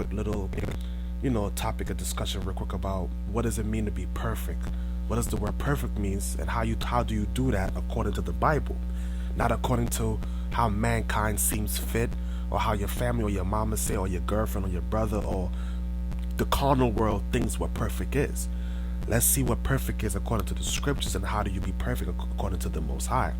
quick little, topic of discussion real quick about what does it mean to be perfect? What does the word perfect means, and how do you do that according to the Bible, not according to how mankind seems fit, or how your family or your mama say, or your girlfriend or your brother, or the carnal world thinks what perfect is. Let's see what perfect is according to the scriptures, and how do you be perfect according to the Most High,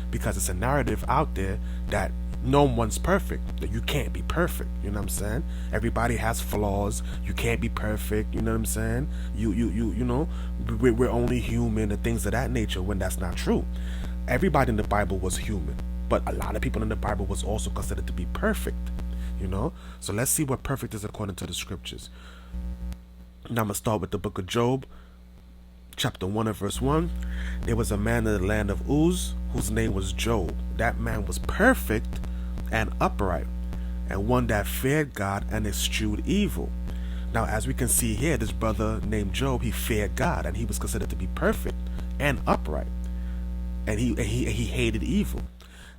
because it's a narrative out there that no one's perfect, that you can't be perfect. You know what I'm saying? Everybody has flaws. You can't be perfect. You know what I'm saying? We're only human and things of that nature, when that's not true. Everybody in the Bible was human, but a lot of people in the Bible was also considered to be perfect. So let's see what perfect is according to the scriptures. Now I'm gonna start with the book of Job, chapter 1 and verse 1. There was a man in the land of Uz whose name was Job. That man was perfect and upright, and one that feared God and eschewed evil. Now, as we can see here, this brother named Job, he feared God, and he was considered to be perfect and upright, and he hated evil.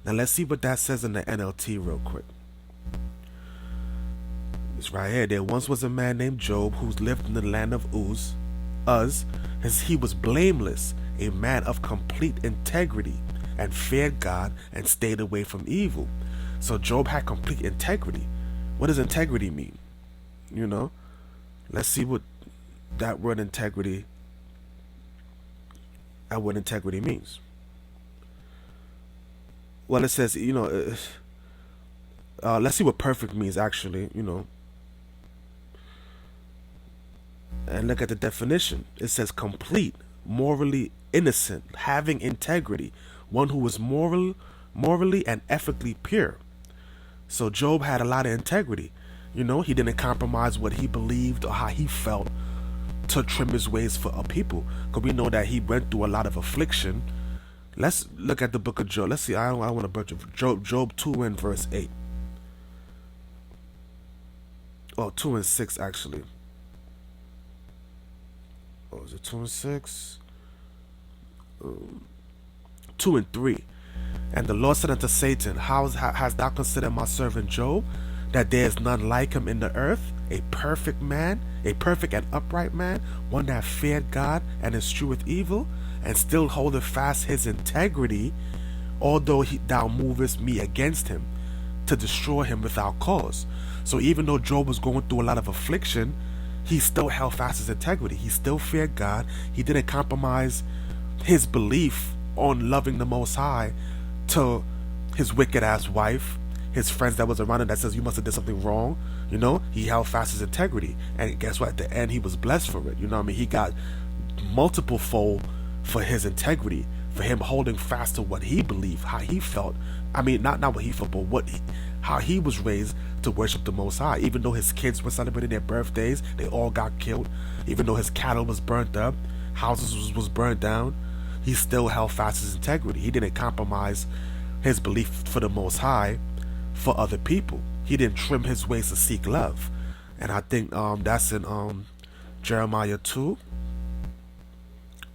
Now let's see what that says in the NLT real quick. It's right here. There once was a man named Job who lived in the land of Uz, as he was blameless, a man of complete integrity, and feared God and stayed away from evil. So Job had complete integrity. What does integrity mean? Let's see what that word integrity means. Well, it says, let's see what perfect means actually, and look at the definition. It says complete, morally innocent, having integrity, one who was morally and ethically pure. So Job had a lot of integrity. He didn't compromise what he believed or how he felt to trim his ways for a people, because we know that he went through a lot of affliction. Let's look at the book of Job. Let's see. I want to butcher Job 2 and verse 8. Oh, 2 and 6 actually. Oh, is it 2 and 6? 2 and 3. And the Lord said unto Satan, hast thou considered my servant Job, that there is none like him in the earth, a perfect man, a perfect and upright man, one that feared God and escheweth evil, and still holdeth fast his integrity, although thou movest me against him, to destroy him without cause. So even though Job was going through a lot of affliction, he still held fast his integrity. He still feared God. He didn't compromise his belief on loving the Most High to his wicked ass wife, his friends that was around him that says you must have did something wrong. He held fast his integrity, and guess what? At the end, he was blessed for it. He got multiple fold for his integrity, for him holding fast to what he believed, how he felt. I mean, not what he felt, but how he was raised to worship the Most High. Even though his kids were celebrating their birthdays, they all got killed. Even though his cattle was burnt up, houses was burnt down, he still held fast his integrity. He didn't compromise his belief for the Most High for other people. He didn't trim his ways to seek love. And I think that's in Jeremiah 2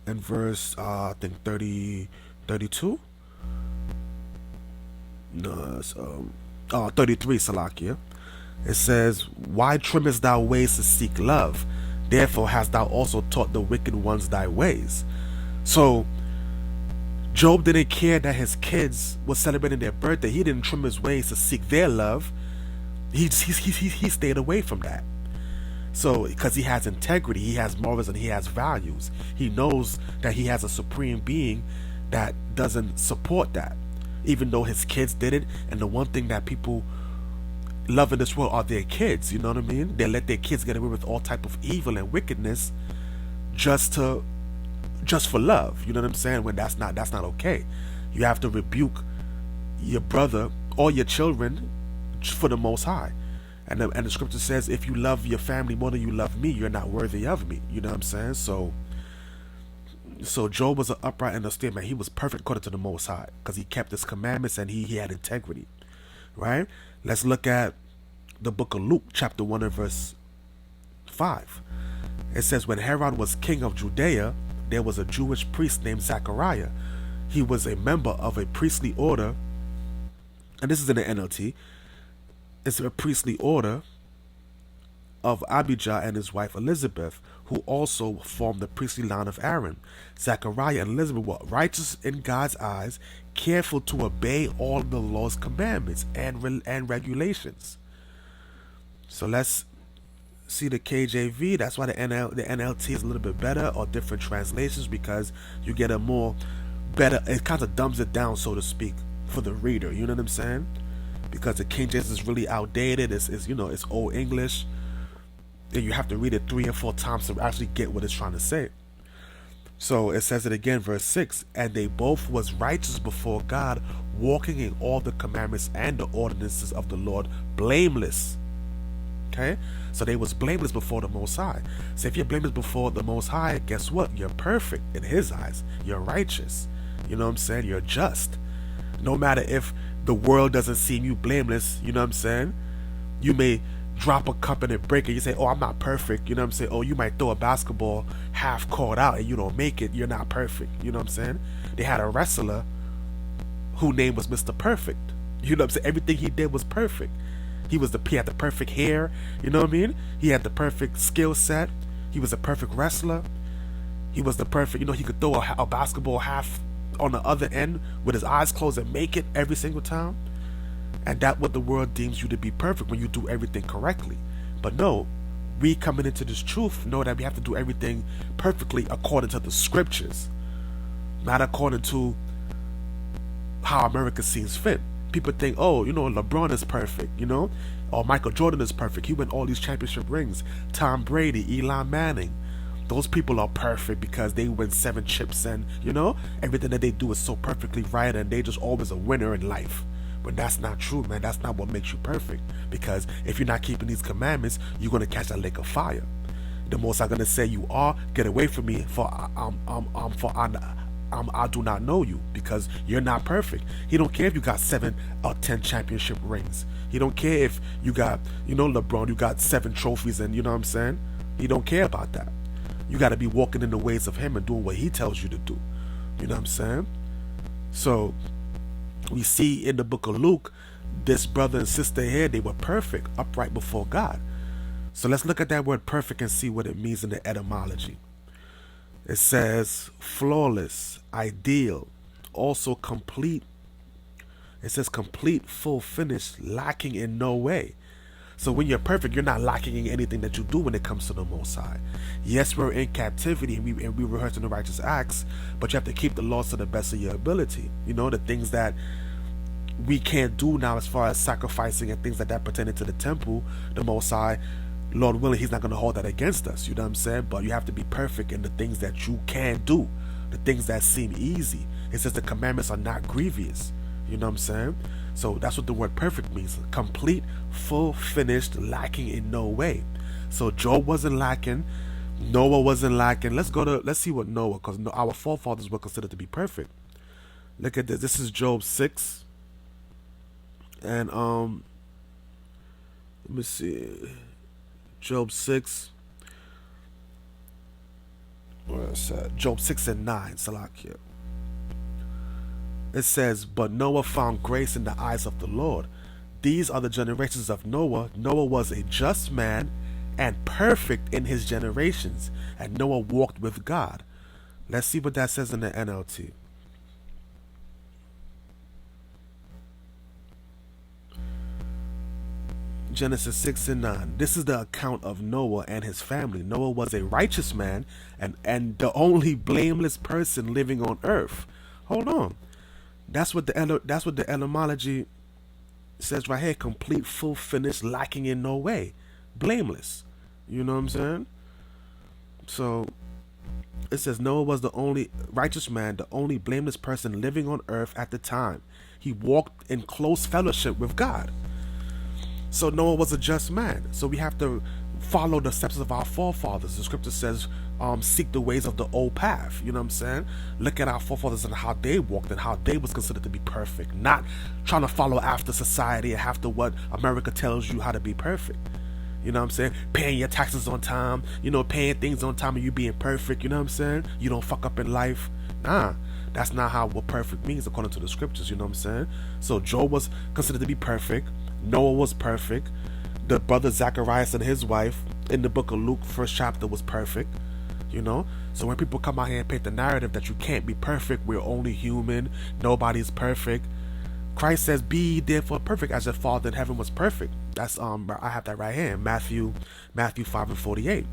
and verse I think 32. No, it's 33, Salakia. It says, why trimmest thou ways to seek love? Therefore hast thou also taught the wicked ones thy ways. So Job didn't care that his kids were celebrating their birthday. He didn't trim his ways to seek their love. He stayed away from that. So because he has integrity, he has morals, and he has values. He knows that he has a supreme being that doesn't support that, even though his kids did it. And the one thing that people love in this world are their kids. You know what I mean? They let their kids get away with all type of evil and wickedness just for love. You know what I'm saying? When that's not okay. You have to rebuke your brother or your children for the Most High. And the scripture says, if you love your family more than you love me, you're not worthy of me. You know what I'm saying? So Job was an upright and austere man. He was perfect according to the Most High, because he kept his commandments and he had integrity. Right? Let's look at the book of Luke, chapter 1 and verse 5. It says, when Herod was king of Judea, there was a Jewish priest named Zachariah. He was a member of a priestly order, and this is in the NLT. It's a priestly order, of Abijah and his wife Elizabeth, who also formed the priestly line of Aaron. Zechariah and Elizabeth were righteous in God's eyes, careful to obey all the law's commandments and regulations. So let's see the KJV. That's why the NLT is a little bit better, or different translations, because you get a more better, it kind of dumbs it down, so to speak, for the reader. You know what I'm saying? Because the King James is really outdated. It's old English, and you have to read it 3 or 4 times to actually get what it's trying to say. So it says it again, verse 6, and they both was righteous before God, walking in all the commandments and the ordinances of the Lord, blameless. Okay, so they was blameless before the Most High. So if you're blameless before the Most High, guess what? You're perfect in His eyes. You're righteous. You know what I'm saying? You're just. No matter if the world doesn't see you blameless, you know what I'm saying? You may drop a cup and it break it. You say, oh, I'm not perfect. You know what I'm saying? Oh, you might throw a basketball half court out and you don't make it. You're not perfect. You know what I'm saying? They had a wrestler whose name was Mr. Perfect. You know what I'm saying? Everything he did was perfect. He had the perfect hair. You know what I mean? He had the perfect skill set. He was a perfect wrestler. He was the perfect, he could throw a basketball half on the other end with his eyes closed and make it every single time. And that's what the world deems you to be perfect, when you do everything correctly. But no, we coming into this truth know that we have to do everything perfectly according to the scriptures, not according to how America sees fit. People think, oh, LeBron is perfect, or Michael Jordan is perfect. He won all these championship rings. Tom Brady, Eli Manning. Those people are perfect because they win 7 chips, and everything that they do is so perfectly right, and they just always a winner in life. But that's not true, man. That's not what makes you perfect. Because if you're not keeping these commandments, you're gonna catch a lake of fire. The Most High gonna say, you are, get away from me, for I do not know you, because you're not perfect. He don't care if you got 7 or 10 championship rings. He don't care if you got, LeBron, you got 7 trophies, and you know what I'm saying? He don't care about that. You got to be walking in the ways of Him and doing what He tells you to do. You know what I'm saying? So we see in the book of Luke, this brother and sister here, they were perfect, upright before God. So let's look at that word perfect and see what it means in the etymology. It says flawless, ideal, also complete. It says complete, full, finished, lacking in no way. So when you're perfect, you're not lacking in anything that you do when it comes to the Most High. Yes, we're in captivity and we rehearsing the righteous acts, but you have to keep the laws to the best of your ability. The things that we can't do now as far as sacrificing and things like that pertaining to the temple, the Most High, Lord willing, He's not going to hold that against us. You know what I'm saying? But you have to be perfect in the things that you can do, the things that seem easy. It says the commandments are not grievous. You know what I'm saying? So that's what the word perfect means. Complete, full, finished, lacking in no way. So Job wasn't lacking. Noah wasn't lacking. Let's see what Noah, because our forefathers were considered to be perfect. Look at this. This is Job 6. And let me see. Job 6. Where's that? Job 6 and 9. Salakia. It says, but Noah found grace in the eyes of the Lord. These are the generations of Noah. Noah was a just man and perfect in his generations, and Noah walked with God. Let's see what that says in the NLT. Genesis 6 and 9. This is the account of Noah and his family. Noah was a righteous man and the only blameless person living on earth. Hold on. That's what the etymology says right here. Complete, full, finished, lacking in no way. Blameless. You know what I'm saying? So it says Noah was the only righteous man, the only blameless person living on earth at the time. He walked in close fellowship with God. So Noah was a just man. So we have to follow the steps of our forefathers. The scripture says, seek the ways of the old path. You know what I'm saying? Look at our forefathers and how they walked and how they was considered to be perfect. Not trying to follow after society and after what America tells you how to be perfect. You know what I'm saying? Paying your taxes on time, paying things on time and you being perfect, you know what I'm saying? You don't fuck up in life. Nah, that's not how what perfect means according to the scriptures, you know what I'm saying? So Job was considered to be perfect. Noah was perfect. The brother Zacharias and his wife, in the book of Luke, first chapter was perfect. You know, so when people come out here and paint the narrative that you can't be perfect, we're only human, nobody's perfect. Christ says, "Be ye therefore perfect, as your Father in heaven was perfect." That's I have that right here in Matthew 5:48.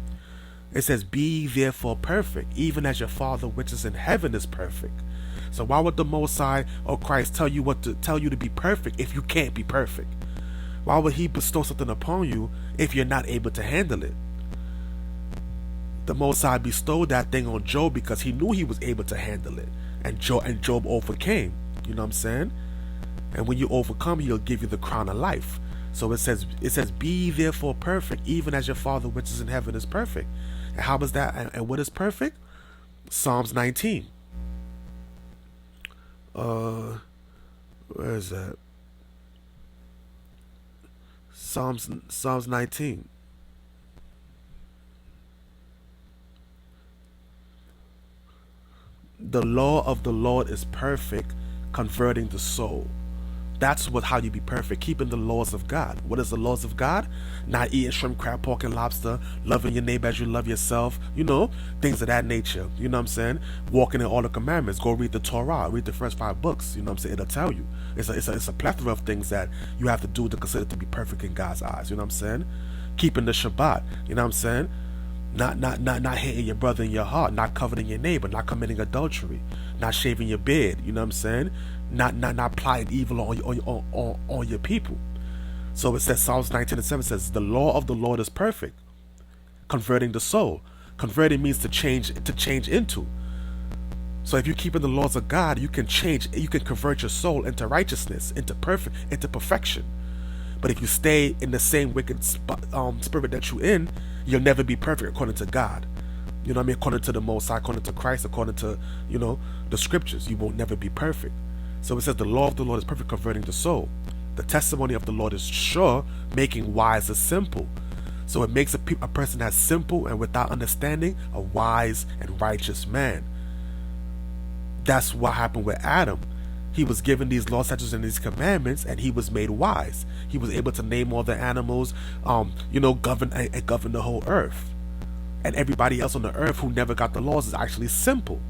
It says, "Be ye therefore perfect, even as your Father which is in heaven is perfect." So why would the Most High or Christ tell you to be perfect if you can't be perfect? Why would He bestow something upon you if you're not able to handle it? The Most High bestowed that thing on Job because He knew he was able to handle it, and Job overcame. You know what I'm saying? And when you overcome, He'll give you the crown of life. So it says, "Be ye therefore perfect, even as your Father which is in heaven is perfect." And how is that? And what is perfect? Psalms 19. Where is that? Psalms 19. The law of the Lord is perfect, converting the soul. That's how you be perfect, keeping the laws of God. What is the laws of God? Not eating shrimp, crab, pork, and lobster, loving your neighbor as you love yourself, things of that nature. You know what I'm saying? Walking in all the commandments. Go read the Torah, read the first 5 books. You know what I'm saying? It'll tell you. It's a plethora of things that you have to do to consider to be perfect in God's eyes. You know what I'm saying? Keeping the Shabbat. You know what I'm saying? Not hating your brother in your heart, not coveting your neighbor, not committing adultery, not shaving your beard. You know what I'm saying? Not plotting evil on your people. So it says, Psalms 19:7 says, "The law of the Lord is perfect, converting the soul." Converting means to change into. So if you're keeping the laws of God, you can convert your soul into righteousness, into perfection. But if you stay in the same wicked spirit that you're in, you'll never be perfect according to God. You know what I mean? According to the Most High, according to Christ, according to, the scriptures, you won't never be perfect. So it says the law of the Lord is perfect, converting the soul. The testimony of the Lord is sure, making wise the simple. So it makes a person that's simple and without understanding a wise and righteous man. That's what happened with Adam. He was given these law, statutes, and these commandments, and he was made wise. He was able to name all the animals, govern the whole earth. And everybody else on the earth who never got the laws is actually simple.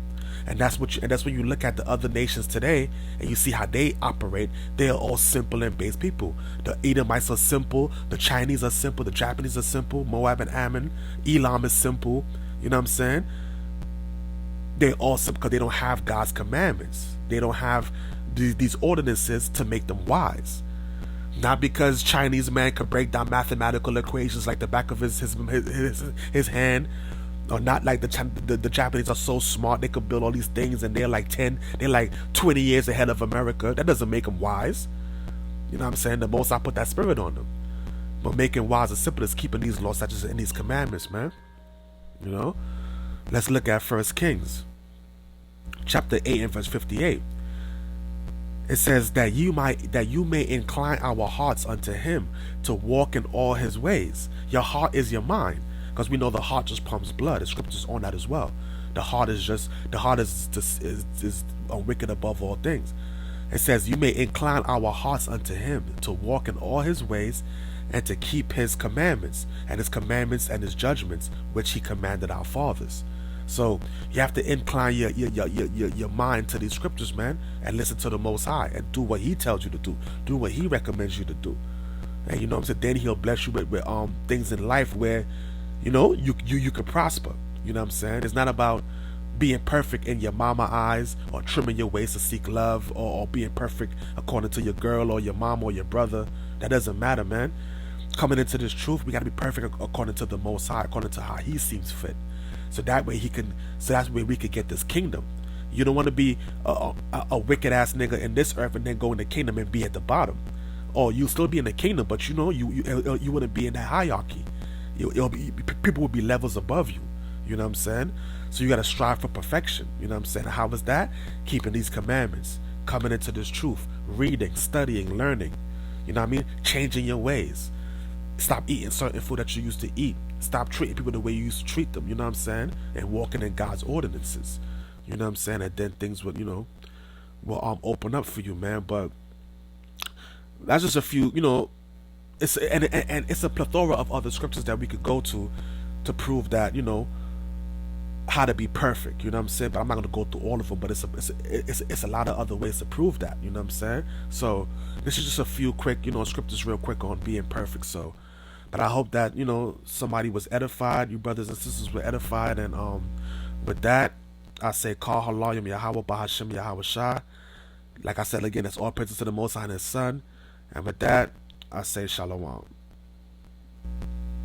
And that's when you look at the other nations today and you see how they operate. They are all simple and base people. The Edomites are simple, the Chinese are simple, the Japanese are simple, Moab and Ammon, Elam is simple. You know what I'm saying? They're all simple because they don't have God's commandments. They don't have these ordinances to make them wise. Not because Chinese man could break down mathematical equations like the back of his hand, or not like the Japanese are so smart they could build all these things and they're like 20 years ahead of America. That doesn't make them wise. You know what I'm saying? The Most I put that spirit on them. But making wise as simple as keeping these laws, such as in these commandments, man. Let's look at 1 Kings chapter 8 and verse 58. It says that you may incline our hearts unto Him, to walk in all His ways. Your heart is your mind, because we know the heart just pumps blood. The scriptures on that as well. The heart is wicked above all things. It says, "You may incline our hearts unto Him, to walk in all His ways, and to keep His commandments and His judgments, which He commanded our fathers." So you have to incline your mind to these scriptures, man, and listen to the Most High and do what He tells you to do what He recommends you to do. And you know what I'm saying? Then He'll bless you with things in life where you could prosper. You know what I'm saying? It's not about being perfect in your mama eyes, or trimming your waist to seek love, or being perfect according to your girl or your mom or your brother. That doesn't matter, man. Coming into this truth, we got to be perfect according to the Most High, according to how He seems fit. So that's where we could get this kingdom. You don't want to be a wicked ass nigga in this earth and then go in the kingdom and be at the bottom. Or you still be in the kingdom, but you wouldn't be in that hierarchy. People would be levels above you. You know what I'm saying? So you got to strive for perfection. You know what I'm saying? How is that? Keeping these commandments, coming into this truth, reading, studying, learning. You know what I mean? Changing your ways. Stop eating certain food that you used to eat. Stop treating people the way you used to treat them. You know what I'm saying? And walking in God's ordinances. You know what I'm saying? And then things will open up for you, man. But that's just a few, And it's a plethora of other scriptures that we could go to prove that, how to be perfect. You know what I'm saying? But I'm not gonna go through all of them. But it's a lot of other ways to prove that. You know what I'm saying? So this is just a few quick, scriptures real quick on being perfect. So, but I hope that somebody was edified. You brothers and sisters were edified. And with that, I say call halayim Yahweh Bahashem Yahweh Shah. Like I said again, it's all praises to the Most High and His Son. And with that, I say shalom.